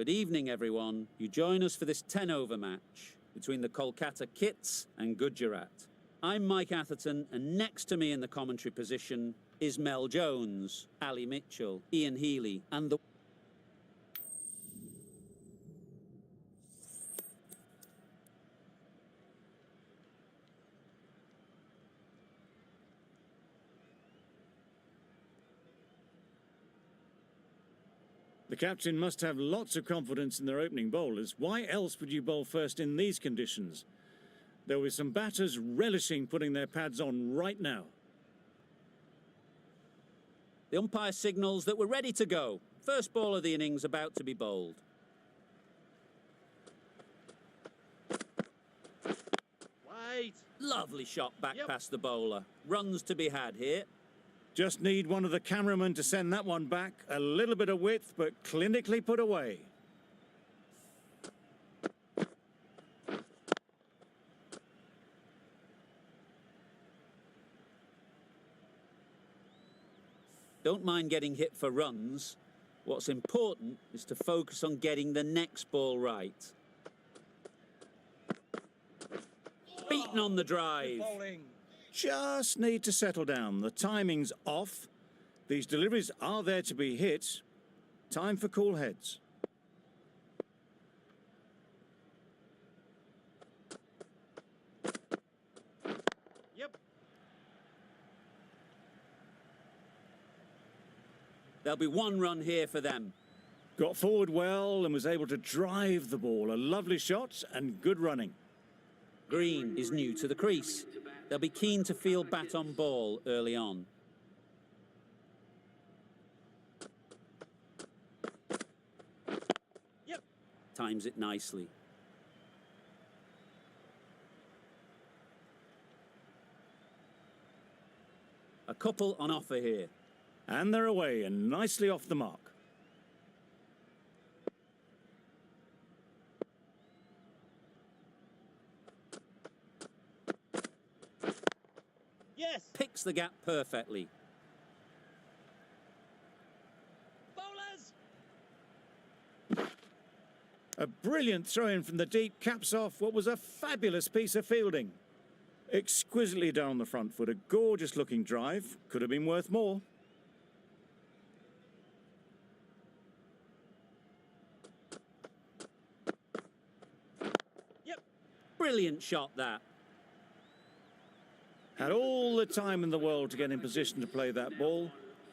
Good evening, everyone. You join us for this 10-over match between the Kolkata Kits and Gujarat. I'm Mike Atherton, and next to me in the commentary position is Mel Jones, Ali Mitchell, Ian Healy, and the... The captain must have lots of confidence in their opening bowlers. Why else would you bowl first in these conditions? There were some batters relishing putting their pads on right now. The umpire signals that we're ready to go. First ball of the innings about to be bowled. Wait. Lovely shot back past the bowler. Runs to be had here. Just need one of the cameramen to send that one back. A little bit of width, but clinically put away. Don't mind getting hit for runs. What's important is to focus on getting the next ball right. Beaten on the drive. Just need to settle down. The timing's off. These deliveries are there to be hit. Time for cool heads. Yep. There'll be one run here for them. Got forward well and was able to drive the ball. A lovely shot and good running. Green is new to the crease. They'll be keen to field bat on ball early on. Yep. Times it nicely. A couple on offer here. And they're away and nicely off the mark. Yes. Picks the gap perfectly. Bowlers. A brilliant throw-in from the deep caps off what was a fabulous piece of fielding. Exquisitely down the front foot, a gorgeous looking drive. Could have been worth more. Yep. Brilliant shot that. Had all the time in the world to get in position to play that ball.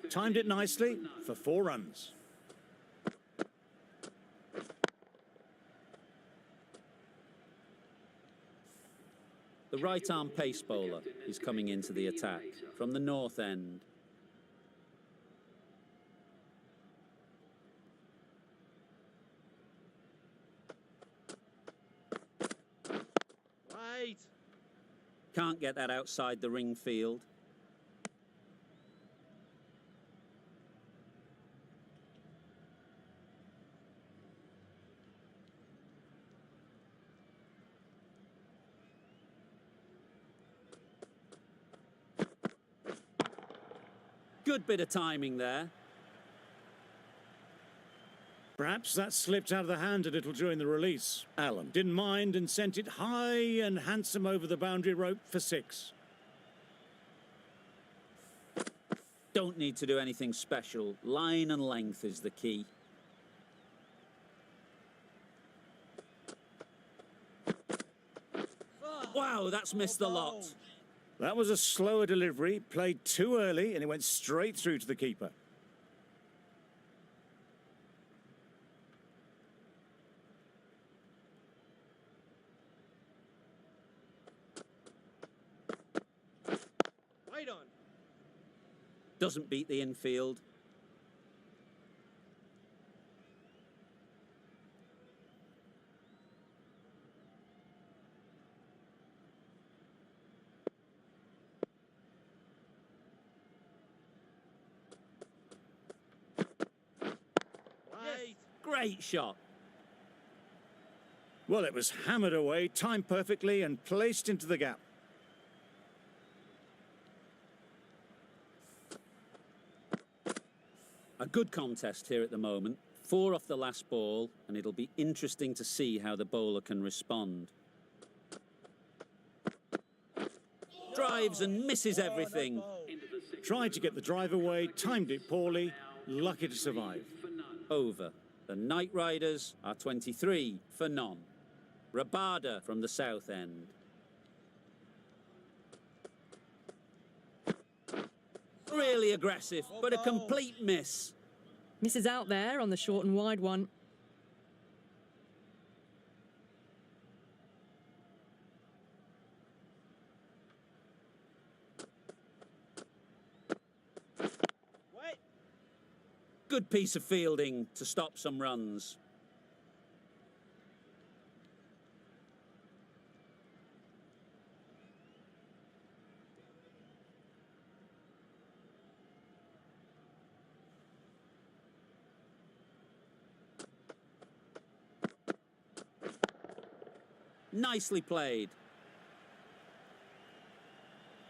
Timed it nicely for 4 runs. The right-arm pace bowler is coming into the attack from the north end. Wait. Can't get that outside the ring field. Good bit of timing there. Perhaps that slipped out of the hand a little during the release. Allen didn't mind and sent it high and handsome over the boundary rope for 6. Don't need to do anything special. Line and length is the key. Wow, that's missed the lot. That was a slower delivery, played too early, and it went straight through to the keeper. Wait on. Doesn't beat the infield. Wait. Great shot. Well, it was hammered away, timed perfectly and placed into the gap. A good contest here at the moment. 4 off the last ball, and it'll be interesting to see how the bowler can respond. Drives and misses everything. Tried to get the drive away, timed it poorly, lucky to survive. Over. The Knight Riders are 23 for none. Rabada from the south end. Really aggressive, but a complete miss. Misses out there on the short and wide one. Wait. Good piece of fielding to stop some runs. Nicely played.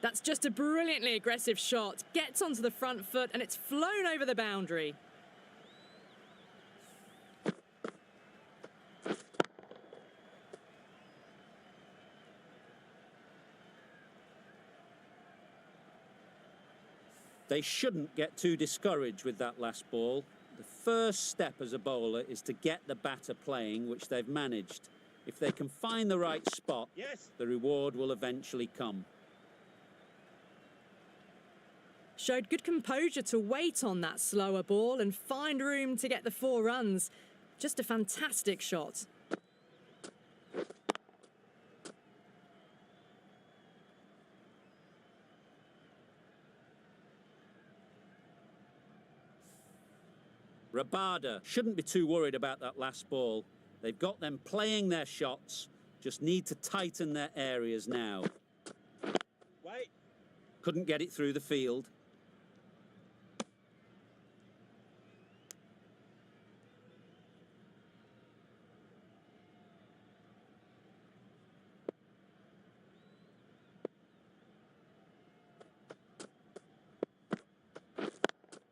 That's just a brilliantly aggressive shot. Gets onto the front foot and it's flown over the boundary. They shouldn't get too discouraged with that last ball. The first step as a bowler is to get the batter playing, which they've managed. If they can find the right spot, Yes. the reward will eventually come. Showed good composure to wait on that slower ball and find room to get the 4 runs. Just a fantastic shot. Rabada shouldn't be too worried about that last ball. They've got them playing their shots, just need to tighten their areas now. Wait. Couldn't get it through the field.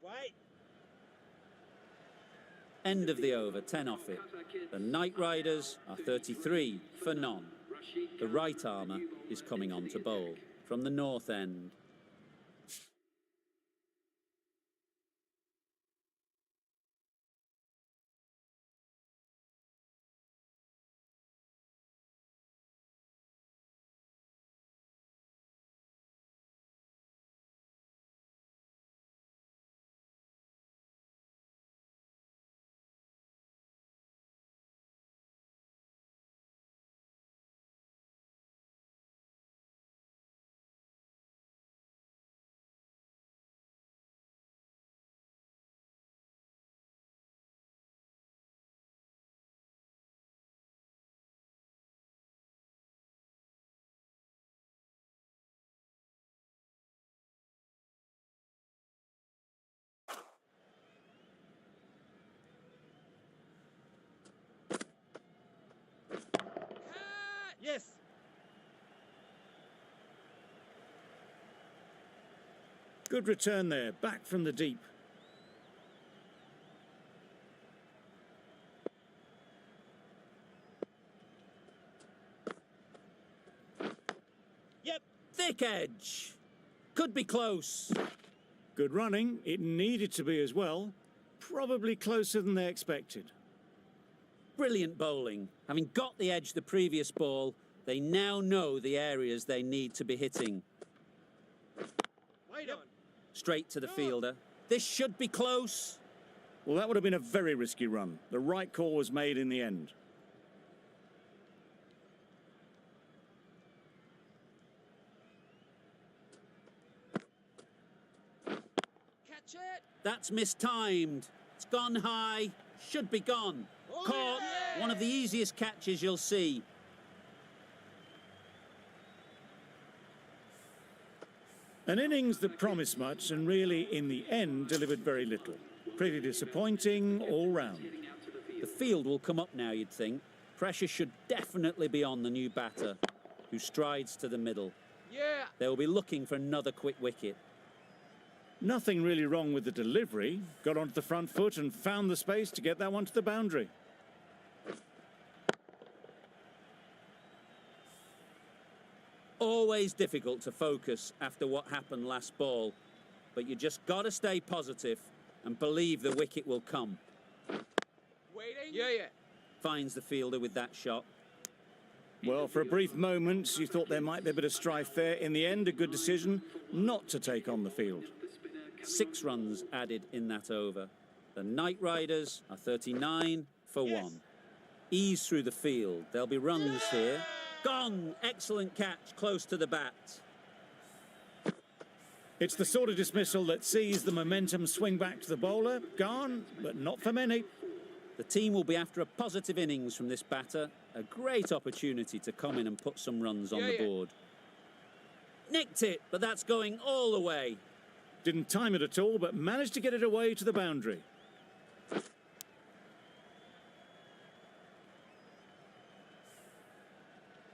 Wait. End of the over, 10 off it. The Knight Riders are 33 for none. The right armour is coming on to bowl from the north end. Yes. Good return there, back from the deep. Yep. Thick edge. Could be close. Good running, it needed to be as well. Probably closer than they expected. Brilliant bowling. Having got the edge the previous ball, they now know the areas they need to be hitting. Wait on. Straight to the fielder. This should be close. Well, that would have been a very risky run. The right call was made in the end. Catch it. That's mistimed. It's gone high. Should be gone. Oh, Caught. yeah. One of the easiest catches you'll see. An innings that promised much and really, in the end, delivered very little. Pretty disappointing all round. The field will come up now, you'd think. Pressure should definitely be on the new batter, who strides to the middle. Yeah. They will be looking for another quick wicket. Nothing really wrong with the delivery. Got onto the front foot and found the space to get that one to the boundary. Always difficult to focus after what happened last ball, but you just got to stay positive and believe the wicket will come. Waiting. Yeah. Finds the fielder with that shot. Well, for a brief moment, you thought there might be a bit of strife there. In the end, a good decision not to take on the field. 6 runs added in that over. The Knight Riders are 39 for 1. Ease through the field. There'll be runs here. Gone! Excellent catch, close to the bat. It's the sort of dismissal that sees the momentum swing back to the bowler. Gone, but not for many. The team will be after a positive innings from this batter. A great opportunity to come in and put some runs on the board. Nicked it, but that's going all the way. Didn't time it at all, but managed to get it away to the boundary.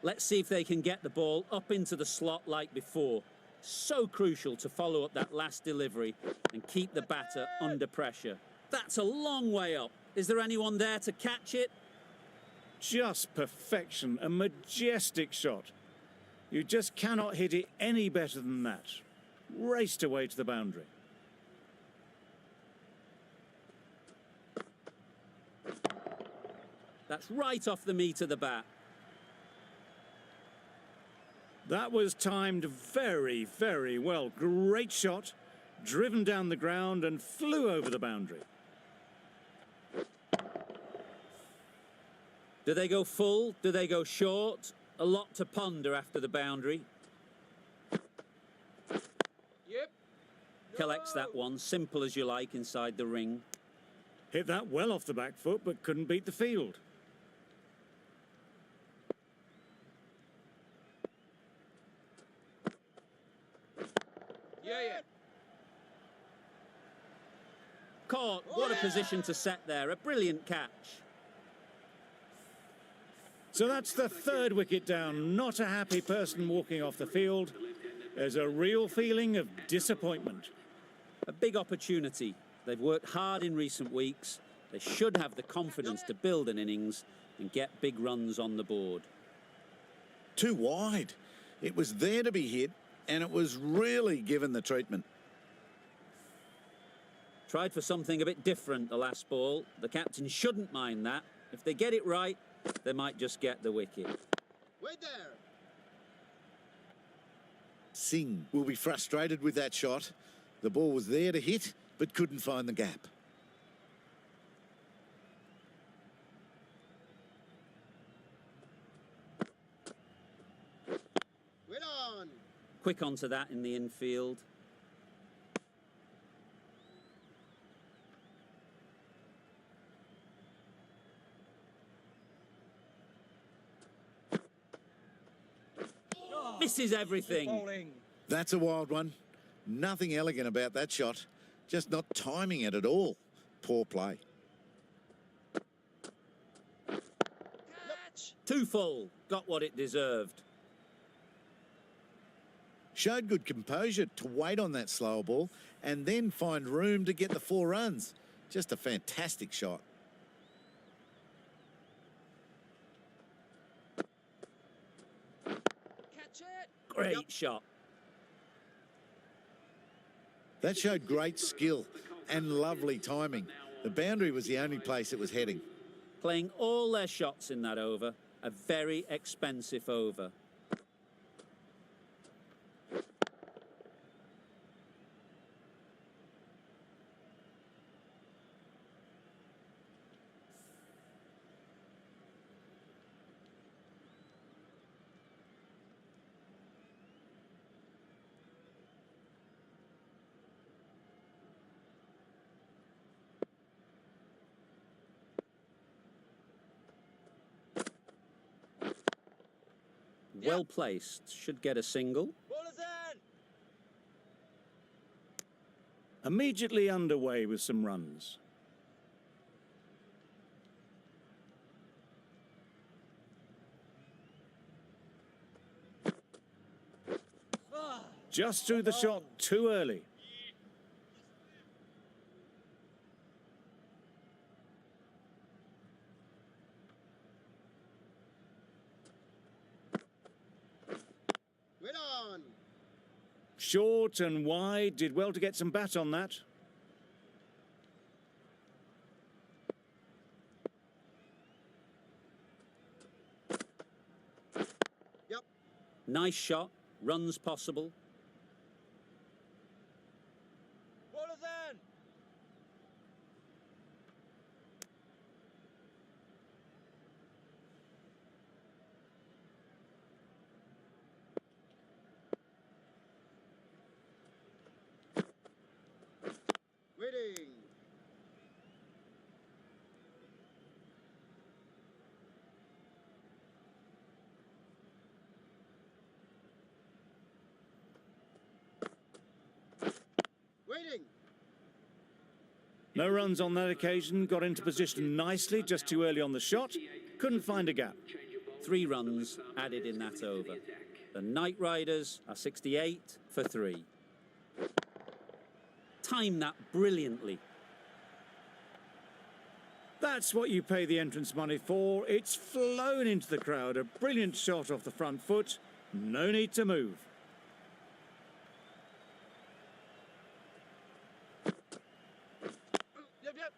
Let's see if they can get the ball up into the slot like before. So crucial to follow up that last delivery and keep the batter under pressure. That's a long way up. Is there anyone there to catch it? Just perfection, a majestic shot. You just cannot hit it any better than that. Raced away to the boundary. That's right off the meat of the bat. That was timed very, very well. Great shot, driven down the ground and flew over the boundary. Do they go full? Do they go short? A lot to ponder after the boundary. Yep. Collects that one, simple as you like, inside the ring. Hit that well off the back foot, but couldn't beat the field. Yeah. Caught. What a position to set there. A brilliant catch. So that's the 3rd wicket down. Not a happy person walking off the field. There's a real feeling of disappointment. A big opportunity. They've worked hard in recent weeks. They should have the confidence to build an innings and get big runs on the board. Too wide. It was there to be hit, and it was really given the treatment. Tried for something a bit different the last ball. The captain shouldn't mind that. If they get it right, they might just get the wicket. Wait there. Singh will be frustrated with that shot. The ball was there to hit, but couldn't find the gap. Wait on. Quick onto that in the infield. Misses everything. Bowling. That's a wild one. Nothing elegant about that shot. Just not timing it at all. Poor play. Catch. Too full. Got what it deserved. Showed good composure to wait on that slower ball and then find room to get the 4 runs. Just a fantastic shot. Catch it. Great shot. That showed great skill and lovely timing. The boundary was the only place it was heading. Playing all their shots in that over. A very expensive over. Well placed. Should get a single. Ball is in. Immediately underway with some runs. Just threw the shot too early. Short and wide, did well to get some bat on that. Yep. Nice shot, runs possible. Bowlers in. Waiting. Waiting. No runs on that occasion, got into position nicely, just too early on the shot. Couldn't find a gap. 3 runs added in that over. The Knight Riders are 68 for 3. Timed that brilliantly. That's what you pay the entrance money for. It's flown into the crowd. A brilliant shot off the front foot. No need to move. Yep.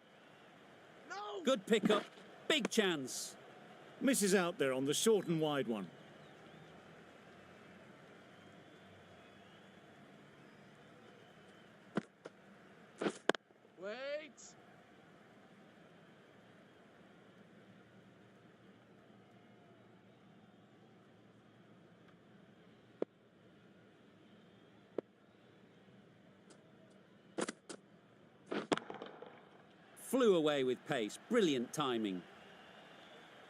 No. Good pickup, big chance. Misses out there on the short and wide one. Wait. Flew away with pace, brilliant timing.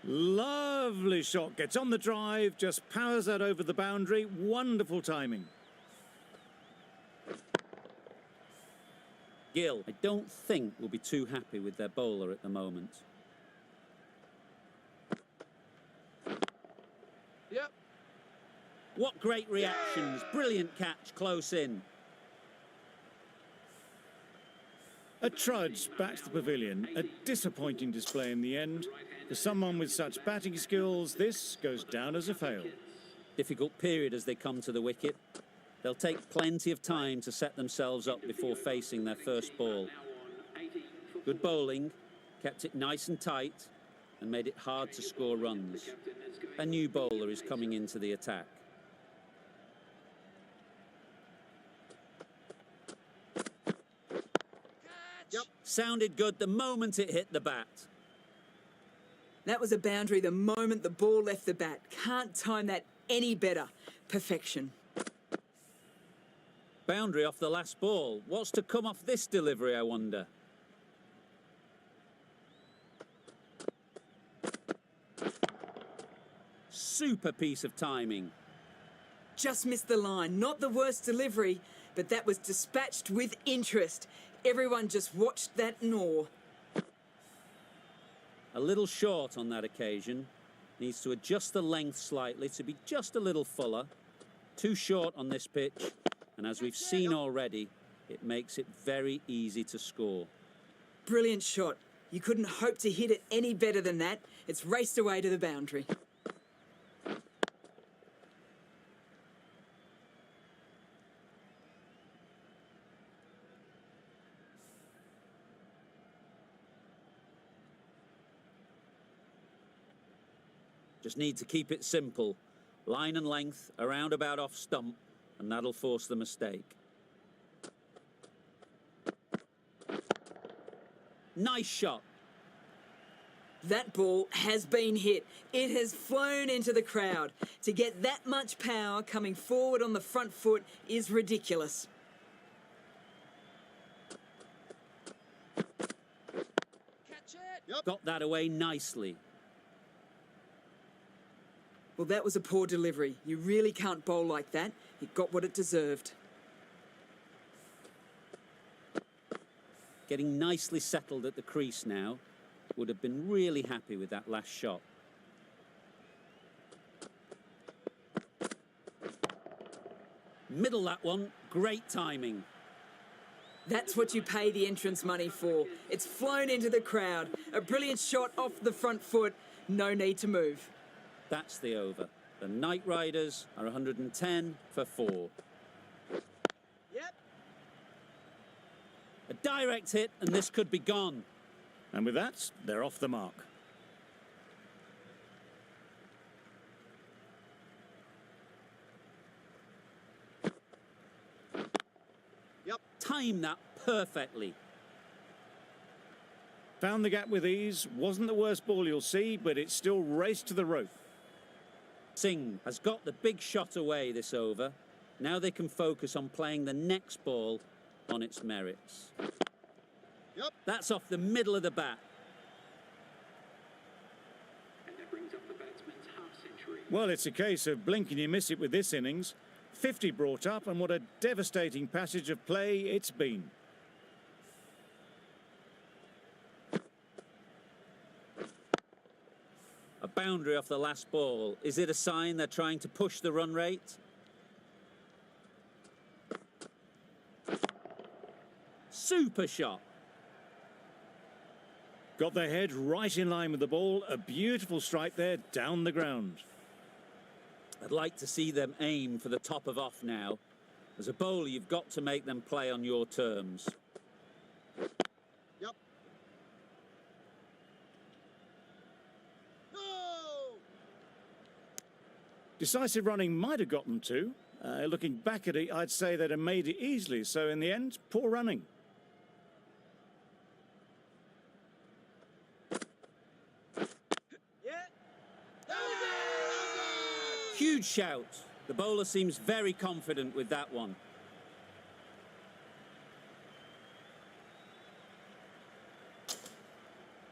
Lovely shot. Gets on the drive, just powers that over the boundary. Wonderful timing. Gill, I don't think will be too happy with their bowler at the moment. Yep. What great reactions, brilliant catch close in. A trudge back to the pavilion. A disappointing display in the end. For someone with such batting skills, this goes down as a fail. Difficult period as they come to the wicket. They'll take plenty of time to set themselves up before facing their first ball. Good bowling, kept it nice and tight and made it hard to score runs. A new bowler is coming into the attack. Yep. Sounded good the moment it hit the bat. That was a boundary the moment the ball left the bat. Can't time that any better. Perfection. Boundary off the last ball. What's to come off this delivery, I wonder? Super piece of timing. Just missed the line. Not the worst delivery, but that was dispatched with interest. Everyone just watched that in awe. A little short on that occasion. Needs to adjust the length slightly to be just a little fuller. Too short on this pitch. And as we've seen already, it makes it very easy to score. Brilliant shot. You couldn't hope to hit it any better than that. It's raced away to the boundary. Just need to keep it simple. Line and length, around about off stump, and that'll force the mistake. Nice shot. That ball has been hit. It has flown into the crowd. To get that much power coming forward on the front foot is ridiculous. Catch it. Yep. Got that away nicely. Well, that was a poor delivery. You really can't bowl like that. It got what it deserved. Getting nicely settled at the crease now. Would have been really happy with that last shot. Middle that one. Great timing. That's what you pay the entrance money for. It's flown into the crowd. A brilliant shot off the front foot. No need to move. That's the over. The Knight Riders are 110 for 4. A direct hit, and this could be gone. And with that, they're off the mark. Timed that perfectly. Found the gap with ease. Wasn't the worst ball you'll see, but it still raced to the rope. Singh has got the big shot away this over. Now they can focus on playing the next ball on its merits. That's off the middle of the bat. And that brings up the batsman's half-century. Well, it's a case of blink and you miss it with this innings. 50 brought up, and what a devastating passage of play it's been. A boundary off the last ball. Is it a sign they're trying to push the run rate? Super shot. Got their head right in line with the ball. A beautiful strike there down the ground. I'd like to see them aim for the top of off now. As a bowler, you've got to make them play on your terms. Decisive running might have got them to. Looking back at it, I'd say they'd have made it easily. So in the end, poor running. Huge shout. The bowler seems very confident with that one.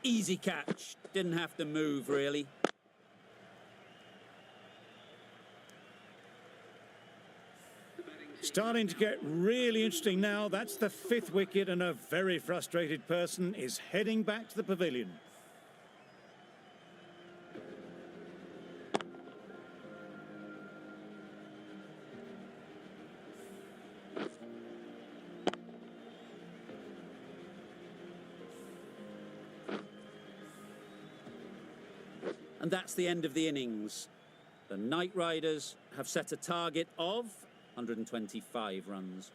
Easy catch. Didn't have to move, really. Starting to get really interesting now. That's the 5th wicket, and a very frustrated person is heading back to the pavilion. And that's the end of the innings. The Knight Riders have set a target of 125 runs.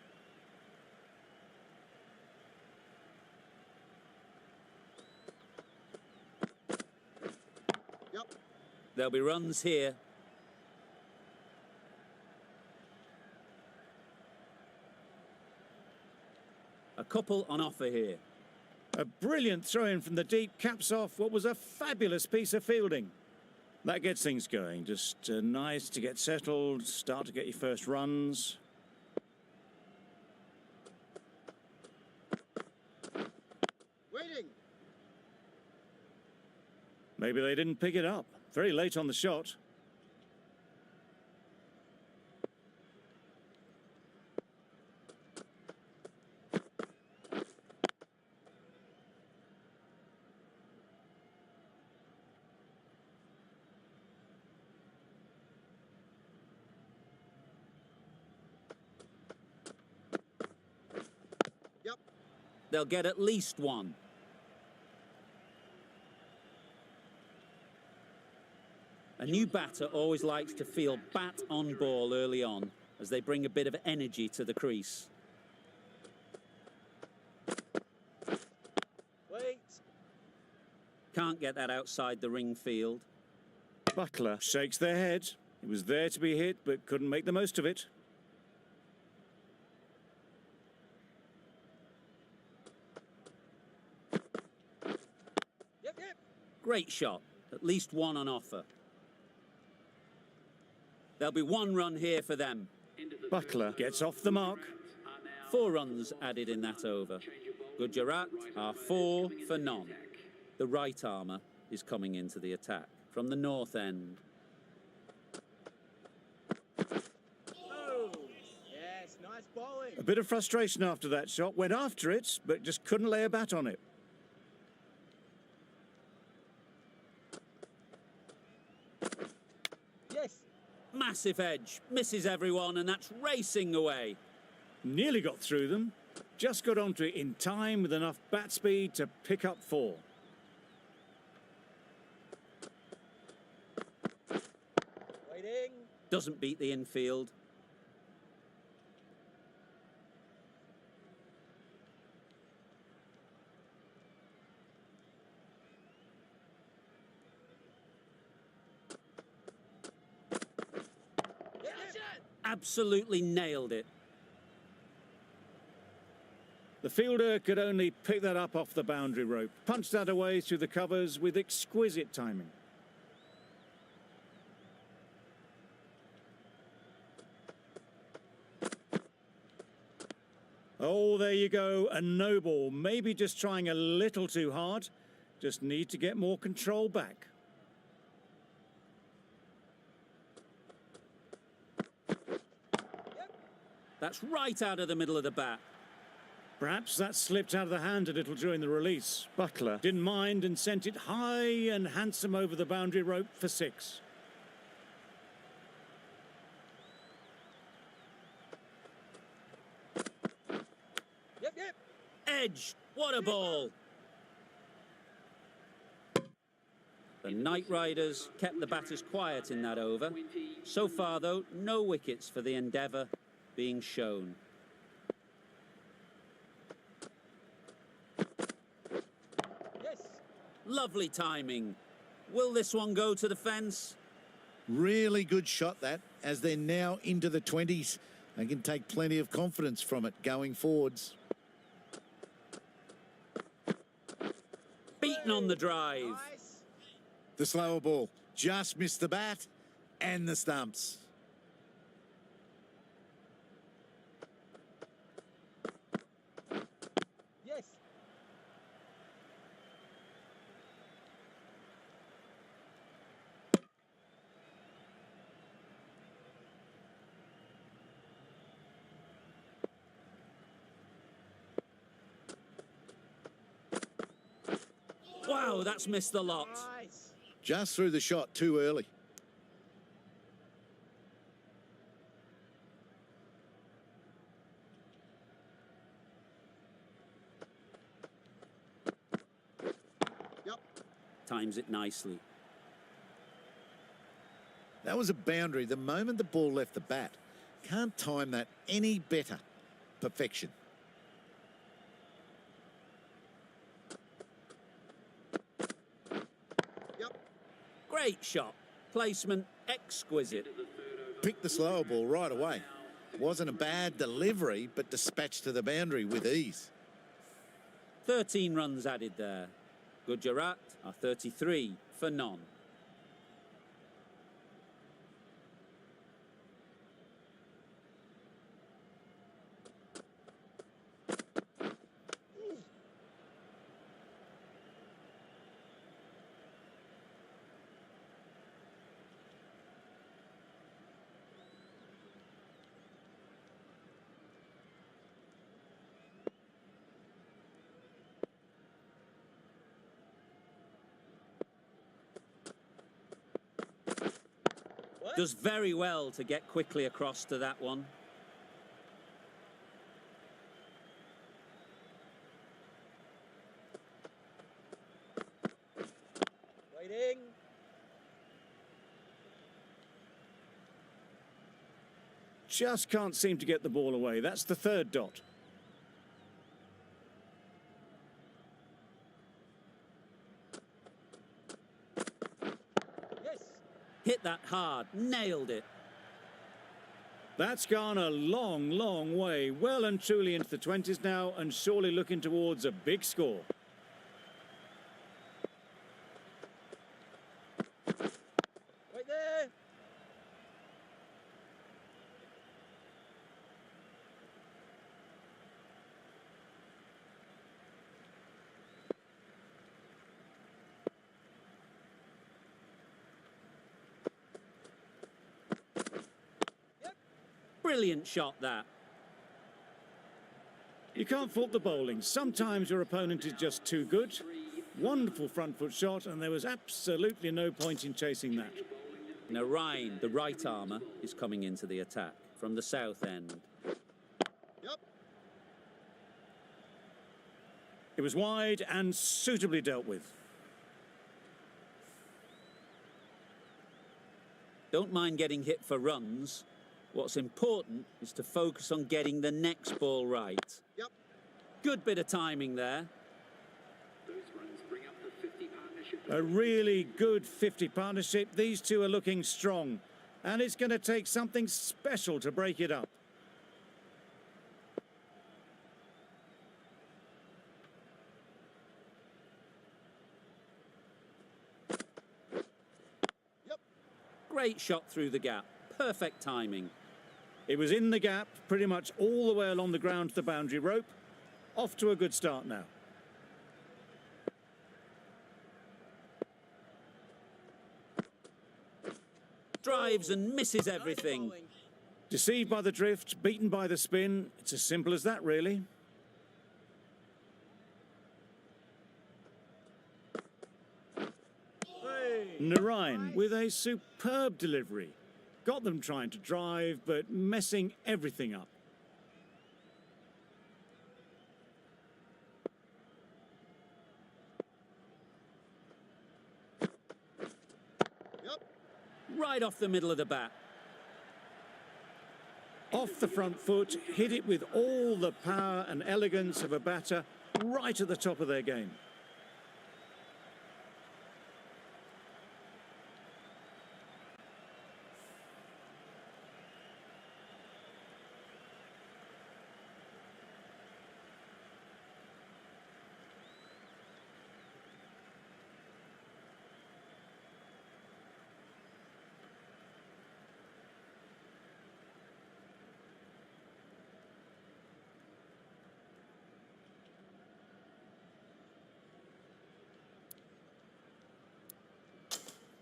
There'll be runs here. A couple on offer here. A brilliant throw-in from the deep caps off what was a fabulous piece of fielding. That gets things going. Just nice to get settled, start to get your first runs. Waiting. Maybe they didn't pick it up. Very late on the shot. They'll get at least one. A new batter always likes to feel bat on ball early on as they bring a bit of energy to the crease. Wait. Can't get that outside the ring field. Butler shakes their head. It was there to be hit, but couldn't make the most of it. Great shot. At least one on offer. There'll be one run here for them. Butler gets off the mark. 4 runs added in that over. Gujarat are 4 for none. The right armour is coming into the attack from the north end. Oh. Yes, nice bowling. A bit of frustration after that shot. Went after it, but just couldn't lay a bat on it. Yes. Massive edge. Misses everyone, and that's racing away. Nearly got through them. Just got onto it in time with enough bat speed to pick up 4. Waiting. Doesn't beat the infield. Absolutely nailed it. The fielder could only pick that up off the boundary rope. Punched that away through the covers with exquisite timing. Oh, there you go, a no ball. Maybe just trying a little too hard. Just need to get more control back. That's right out of the middle of the bat. Perhaps that slipped out of the hand a little during the release. Butler didn't mind and sent it high and handsome over the boundary rope for 6. Yep. Edge. What a ball. The Knight Riders kept the batters quiet in that over. So far, though, no wickets for the endeavour being shown. Yes. Lovely timing. Will this one go to the fence? Really good shot that, as they're now into the 20s. They can take plenty of confidence from it going forwards. Beaten on the drive. Nice. The slower ball just missed the bat and the stumps. Yes. Wow, that's missed the lot. Nice. Just threw the shot too early. Yep. Times it nicely. That was a boundary the moment the ball left the bat. Can't time that any better. Perfection. Yep. Great shot. Placement exquisite. Picked the slower ball right away. Wasn't a bad delivery, but dispatched to the boundary with ease. 13 runs added there. Gujarat are 33 for none. What? Does very well to get quickly across to that one. Waiting. Just can't seem to get the ball away. That's the 3rd dot. Yes. Hit that hard. Nailed it. That's gone a long, long way. Well and truly into the 20s now, and surely looking towards a big score. Right there. Brilliant shot that. You can't fault the bowling. Sometimes your opponent is just too good. Wonderful front foot shot, and there was absolutely no point in chasing that. Narain, the right armour, is coming into the attack from the south end. Yep. It was wide and suitably dealt with. Don't mind getting hit for runs. What's important is to focus on getting the next ball right. Yep. Good bit of timing there. Those runs bring up the 50 partnership. A really good 50 partnership. These two are looking strong. And it's going to take something special to break it up. Great shot through the gap. Perfect timing. It was in the gap, pretty much all the way along the ground to the boundary rope. Off to a good start now. Drives and misses everything. Deceived by the drift, beaten by the spin. It's as simple as that, really. Narain with a superb delivery. Got them trying to drive, but messing everything up. Right off the middle of the bat. Off the front foot, hit it with all the power and elegance of a batter, right at the top of their game.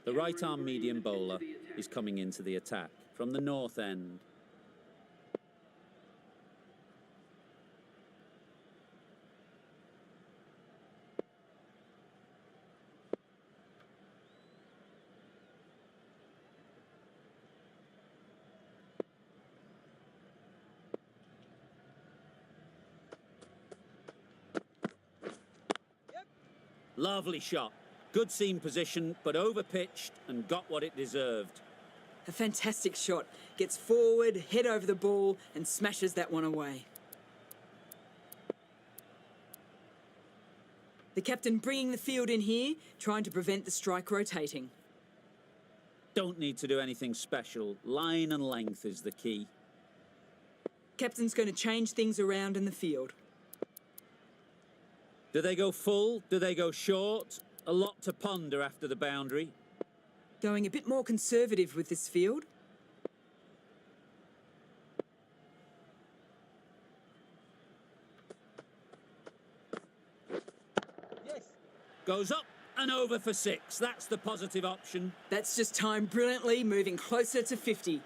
The right-arm medium bowler is coming into the attack from the north end. Lovely shot. Good seam position, but over-pitched and got what it deserved. A fantastic shot. Gets forward, head over the ball, and smashes that one away. The captain bringing the field in here, trying to prevent the strike rotating. Don't need to do anything special. Line and length is the key. Captain's going to change things around in the field. Do they go full? Do they go short? A lot to ponder after the boundary. Going a bit more conservative with this field. Yes. Goes up and over for 6. That's the positive option. That's just timed brilliantly, moving closer to 50.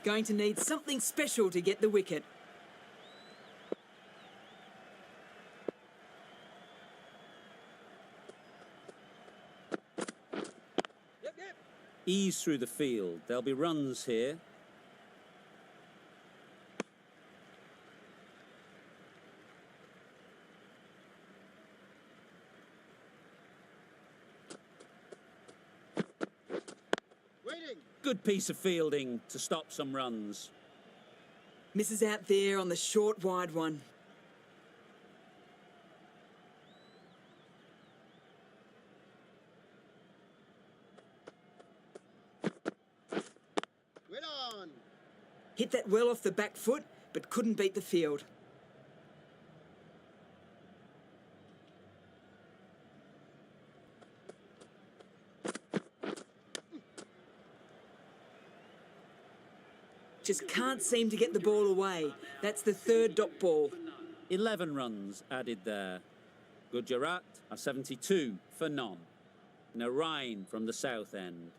Going to need something special to get the wicket. Ease through the field. There'll be runs here. Waiting. Good piece of fielding to stop some runs. Misses out there on the short, wide one. Hit that well off the back foot, but couldn't beat the field. Just can't seem to get the ball away. That's the third dot ball. 11 runs added there. Gujarat are 72 for none. Narain from the south end.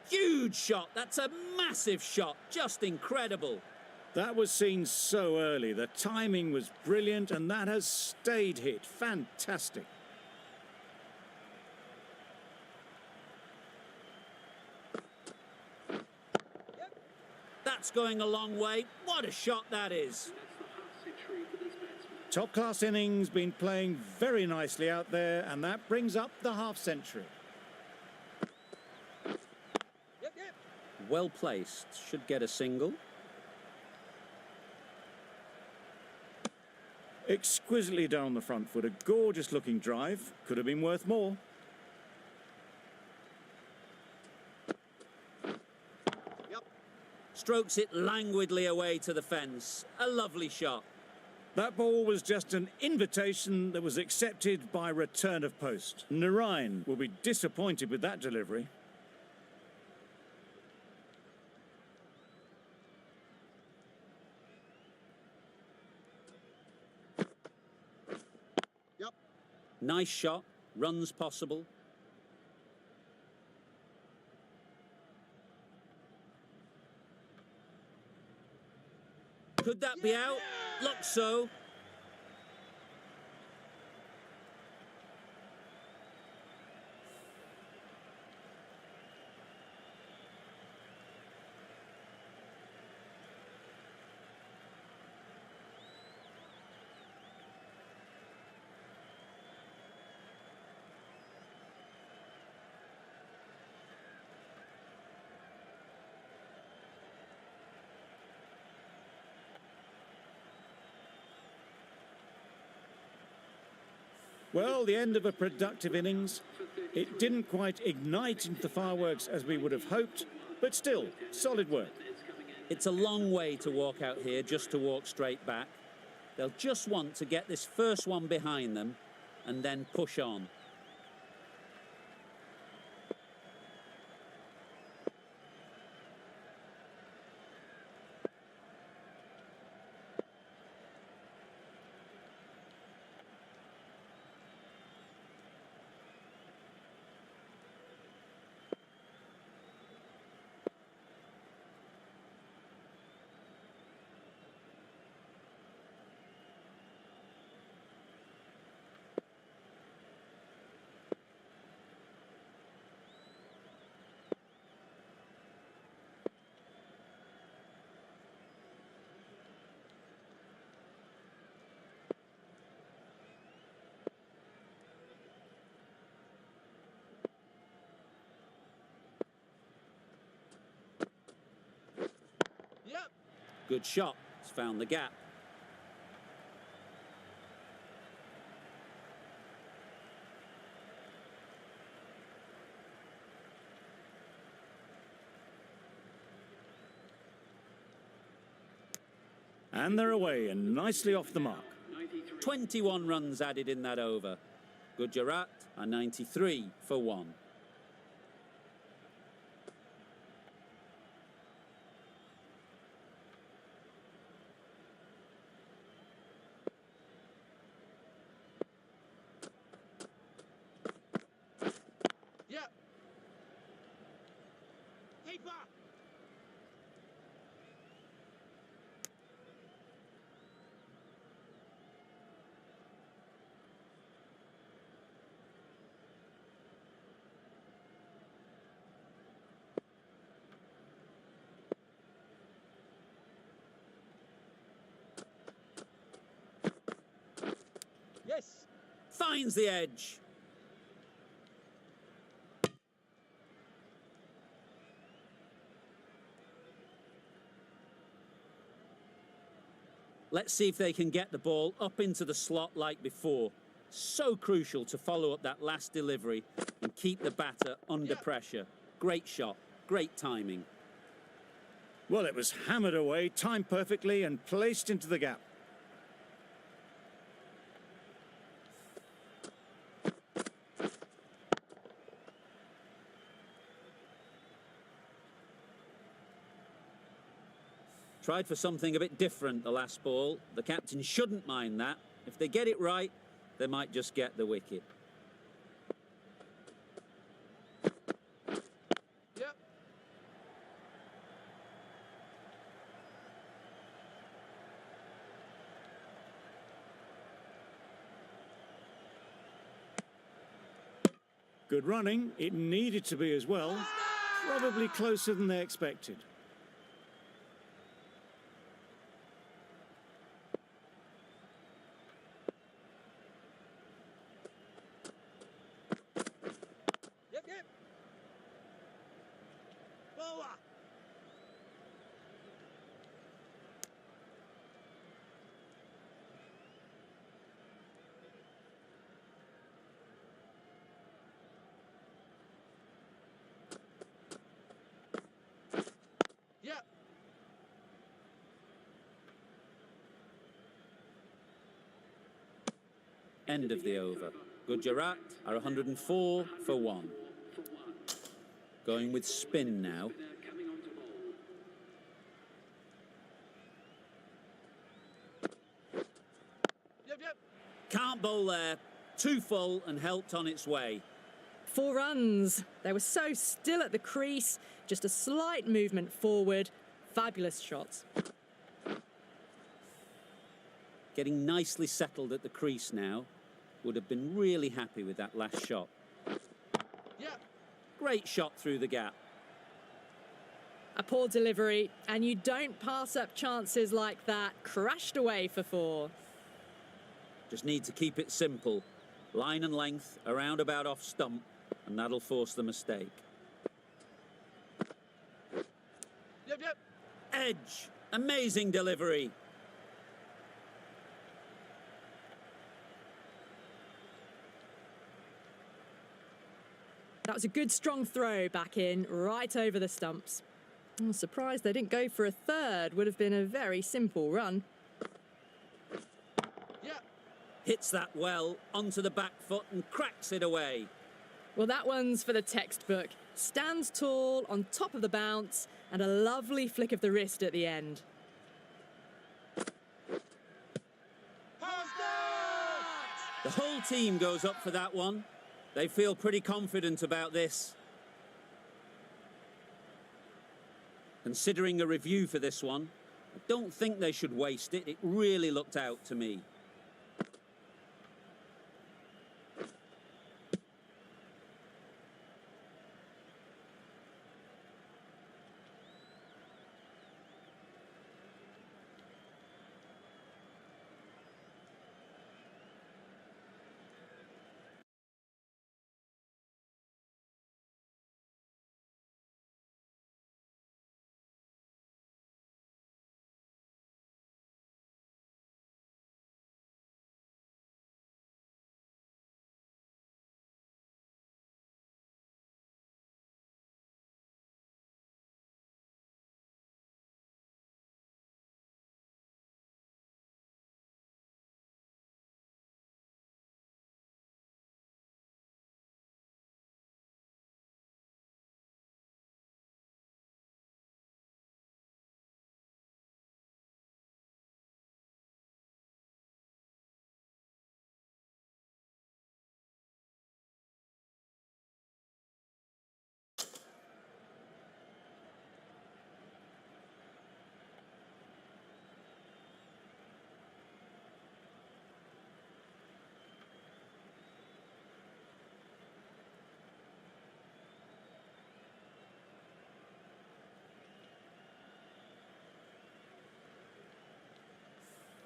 Huge shot. That's a massive shot. Just incredible. That was seen so early. The timing was brilliant, and that has stayed hit. Fantastic. That's going a long way. What a shot that is. Top-class innings, been playing very nicely out there, and that brings up the half-century. Well placed. Should get a single. Exquisitely down the front foot. A gorgeous-looking drive. Could have been worth more. Strokes it languidly away to the fence. A lovely shot. That ball was just an invitation that was accepted by return of post. Narain will be disappointed with that delivery. Yep. Nice shot. Runs possible. Could that be out? Looks so. Well, the end of a productive innings. It didn't quite ignite into the fireworks as we would have hoped, but still, solid work. It's a long way to walk out here just to walk straight back. They'll just want to get this first one behind them and then push on. Yep. Good shot. It's found the gap. And they're away and nicely off the mark. 21 runs added in that over. Gujarat are 93 for 1. Yep. Keeper. Yes. Finds the edge. Let's see if they can get the ball up into the slot like before. So crucial to follow up that last delivery and keep the batter under pressure. Great shot, great timing. Well, it was hammered away, timed perfectly and placed into the gap. Tried for something a bit different the last ball. The captain shouldn't mind that. If they get it right, they might just get the wicket. Yep. Good running. It needed to be as well. Probably closer than they expected. Yep. Yep. Bowler. End of the over. Gujarat are 104 for 1. Going with spin now. Coming on to bowl. Yep, yep. Can't bowl there. Too full and helped on its way. 4 runs. They were so still at the crease. Just a slight movement forward. Fabulous shots. Getting nicely settled at the crease now. Would have been really happy with that last shot. Yep. Great shot through the gap. A poor delivery, and you don't pass up chances like that. Crashed away for 4. Just need to keep it simple. Line and length, around about off stump, and that'll force the mistake. Yep, yep. Edge. Amazing delivery. That was a good strong throw back in, right over the stumps. I'm surprised they didn't go for a third. Would have been a very simple run. Yep. Hits that well onto the back foot and cracks it away. Well, that one's for the textbook. Stands tall on top of the bounce and a lovely flick of the wrist at the end. The whole team goes up for that one. They feel pretty confident about this. Considering a review for this one, I don't think they should waste it. It really looked out to me.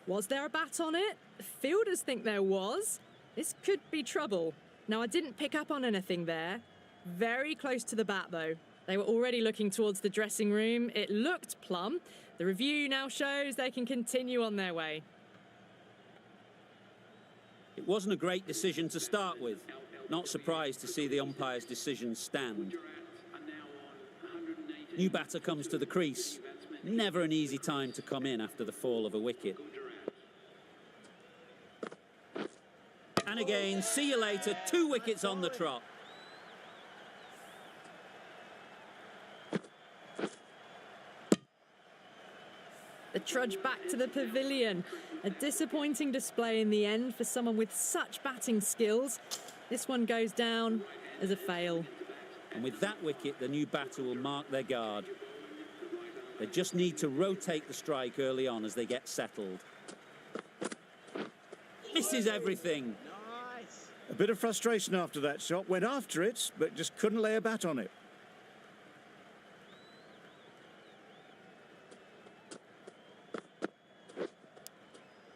Was there a bat on it? Fielders think there was. This could be trouble. Now, I didn't pick up on anything there. Very close to the bat, though. They were already looking towards the dressing room. It looked plumb. The review now shows they can continue on their way. It wasn't a great decision to start with. Not surprised to see the umpire's decision stand. New batter comes to the crease. Never an easy time to come in after the fall of a wicket. And again, see you later, 2 wickets on the trot. The trudge back to the pavilion. A disappointing display in the end for someone with such batting skills. This one goes down as a fail. And with that wicket, the new batter will mark their guard. They just need to rotate the strike early on as they get settled. Misses everything. Nice. A bit of frustration after that shot. Went after it, but just couldn't lay a bat on it.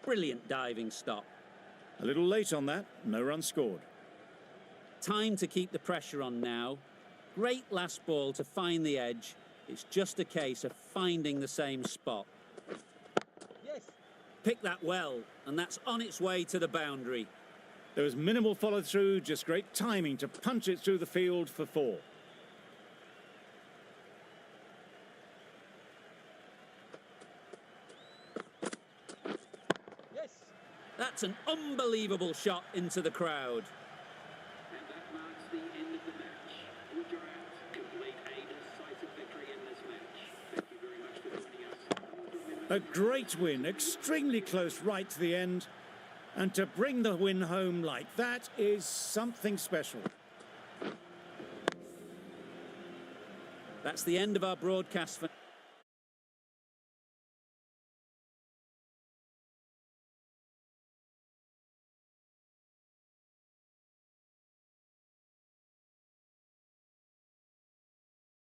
Brilliant diving stop. A little late on that. No run scored. Time to keep the pressure on now. Great last ball to find the edge. It's just a case of finding the same spot. Yes. Pick that well, and that's on its way to the boundary. There was minimal follow-through, just great timing to punch it through the field for 4. Yes. That's an unbelievable shot into the crowd. And that marks the end of the match. Gujarat complete a decisive victory in this match. Thank you very much for joining us. A great win, extremely close right to the end. And to bring the win home like that is something special. That's the end of our broadcast for...